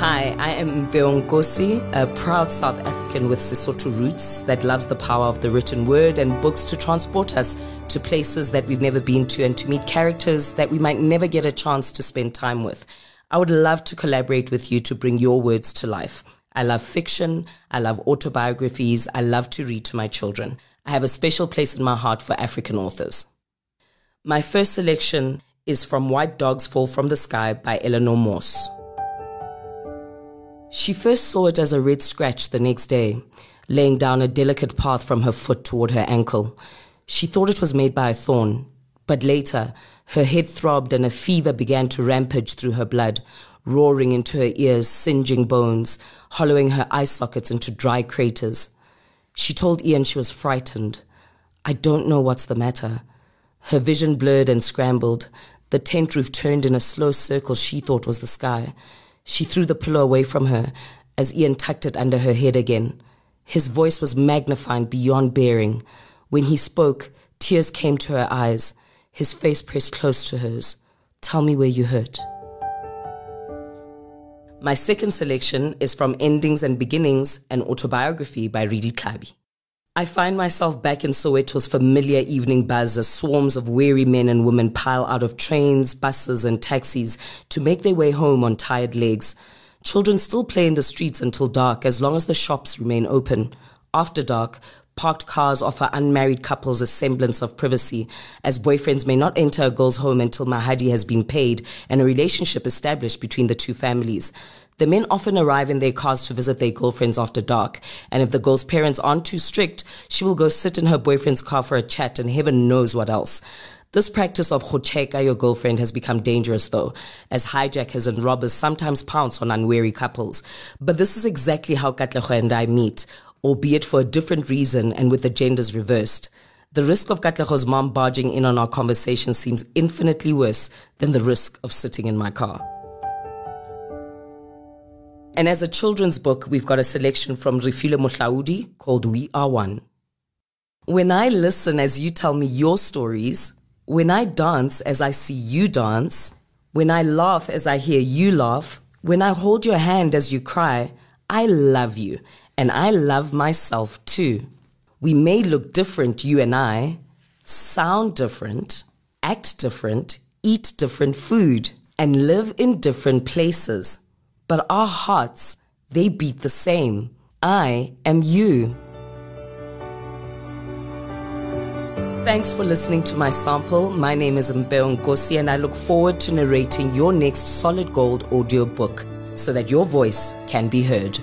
Hi, I am Mpeo Nkosi, a proud South African with Sesotho roots that loves the power of the written word and books to transport us to places that we've never been to and to meet characters that we might never get a chance to spend time with. I would love to collaborate with you to bring your words to life. I love fiction, I love autobiographies, I love to read to my children. I have a special place in my heart for African authors. My first selection is From White Dogs Fall from the Sky by Eleanor Morse. She first saw it as a red scratch the next day, laying down a delicate path from her foot toward her ankle. She thought it was made by a thorn, but later her head throbbed and a fever began to rampage through her blood, roaring into her ears, singeing bones, hollowing her eye sockets into dry craters. She told Ian she was frightened. "I don't know what's the matter." Her vision blurred and scrambled. The tent roof turned in a slow circle she thought was the sky. She threw the pillow away from her as Ian tucked it under her head again. His voice was magnified beyond bearing. When he spoke, tears came to her eyes. His face pressed close to hers. "Tell me where you hurt." My second selection is from Endings and Beginnings, an autobiography by Redi Tlhabi. I find myself back in Soweto's familiar evening buzz as swarms of weary men and women pile out of trains, buses, and taxis to make their way home on tired legs. Children still play in the streets until dark as long as the shops remain open. After dark, parked cars offer unmarried couples a semblance of privacy, as boyfriends may not enter a girl's home until mahadi has been paid and a relationship established between the two families. The men often arrive in their cars to visit their girlfriends after dark, and if the girl's parents aren't too strict, she will go sit in her boyfriend's car for a chat and heaven knows what else. This practice of khocheka your girlfriend has become dangerous though, as hijackers and robbers sometimes pounce on unwary couples. But this is exactly how Katlego and I meet, albeit for a different reason and with the genders reversed. The risk of Katlego's mom barging in on our conversation seems infinitely worse than the risk of sitting in my car. And as a children's book, we've got a selection from Refilwe Mohlaudi called We Are One. When I listen as you tell me your stories, when I dance as I see you dance, when I laugh as I hear you laugh, when I hold your hand as you cry, I love you, and I love myself too. We may look different, you and I, sound different, act different, eat different food, and live in different places. But our hearts, they beat the same. I am you. Thanks for listening to my sample. My name is Mpeo Nkosi, and I look forward to narrating your next solid gold audiobook so that your voice can be heard.